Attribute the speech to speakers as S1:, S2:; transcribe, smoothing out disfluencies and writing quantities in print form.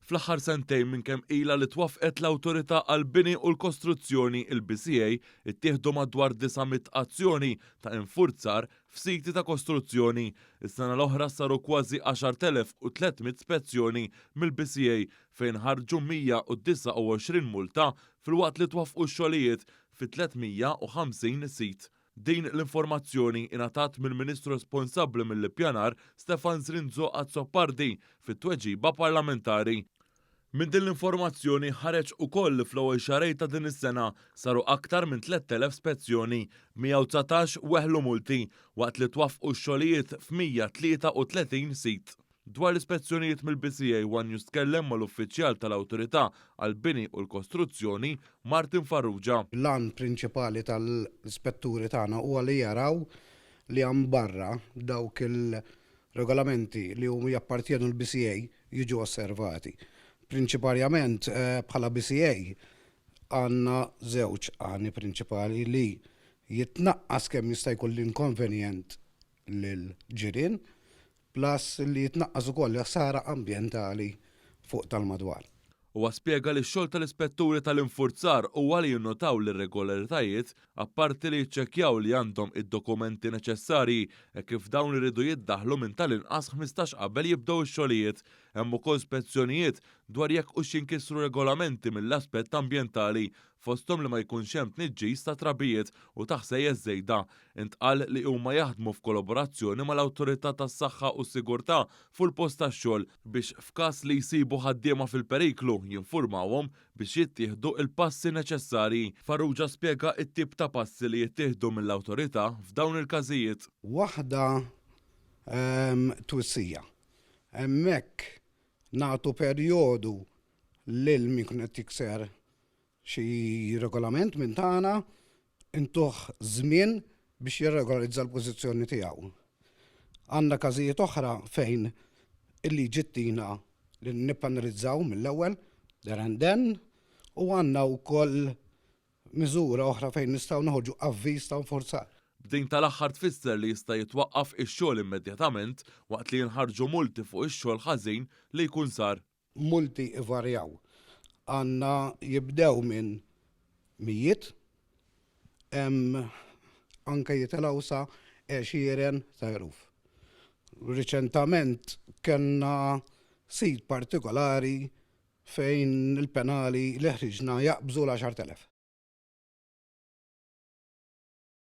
S1: Fl-aħħar sentejn minn kemm ilha li twaffqet l-Awtorità għall-Bini u l-Kostruzzjoni il-BCA ittieħdu madwar 900 azzjoni ta' infurzar f'siti ta' kostruzzjoni. Is-sena l-oħra saru kważi 10,300 spezzjoni mill-BCA fejn ħarġu 129 multa filwaqt li twaffqu x-xogħlijiet fi 350 sit. Din l-informazzjoni ingħatat mill-Ministru responsabbli mill-ippjanar Stefan Zrinzo Azzopardi fit-tweġiba parlamentari. Min din l-informazzjoni ħareġ ukoll li fl-ewwel xahrej ta' din is-sena saru aktar minn 3,000 spezzjoni, 119 weħlu multi waqt li twaffqu x-xogħlijiet f'133 sit. Dwar l-ispezzjonijiet mill-BCA One News tkellem mal-uffiċjal tal-Awtorità għall-Bini u l-Kostruzzjoni Martin Farrugia.
S2: L-an prinċipali tal-ispetturi tagħna huwa li jaraw li hemm barra dawk il-regolamenti li huma jappartjenu l-BCA jiġu osservati. Prinċipalment bħala BCA għandna żewġ għani prinċipali li jitnaqqas kemm jista' jkun l-inkonvenjent lil-ġirien plus li jitnaqqas ukoll l-ħsara ambjentali fuq tal-madwar.
S1: Huwa spjega li x-xogħol tal-ispetturi tal-infurzar huwa li jinnotaw l-irregolaritajiet apparti li jiċċekkjaw li għandhom id-dokumenti neċessarji e kif dawn iridu jiddaħħlu minn tal-inqas 15 qabel jibdew ix-xogħlijiet. Hemm ukoll spezzjonijiet dwar jekk hux jinkissru regolamenti mill-aspett ambjentali fosthom li ma jkunx hemm tniġġis ta' trabijiet u taħsejjes żejda. Intqal li huma jaħdmu f'kollaborazzjoni mal-Awtorità tas-Saħħa u s-Sigurtà fuq il-post tax-xogħol biex f'każ li jsibu ħaddiema fil-periklu jinfurmawhom biex jittieħdu il-passi neċessarji. Farrugia spjega t-tip ta' passi li jittieħdu mill-Awtorità f'dawn il-każijiet.
S2: Waħda twissija. Hemmhekk nagħtu perjodu lil min kun qed jikser xi regolament minn tagħna intuh żmien biex jirregolarizza l-pożizzjoni tiegħu. Għandna każijiet oħra fejn il-liġi ttina li nippanalizzaw mill-ewwel there and then u għandna wkoll miżura oħra fejn nistgħu noħorġu avviż ta' nfurzar.
S1: B'din tal-aħħar tfisser li jista' jitwaqqaf ix-xogħol immedjatament waqt li jinħarġu multi fuq ix-xogħol ħażin li jkun sar.
S2: Multi ivarjaw. Għandna jibdew minn mijiet, anke jitilgħu sa 20 ta' eluf. Riċentament kellna sit partikolari fejn il-penali li ħriġna jaqbżu l-10,000.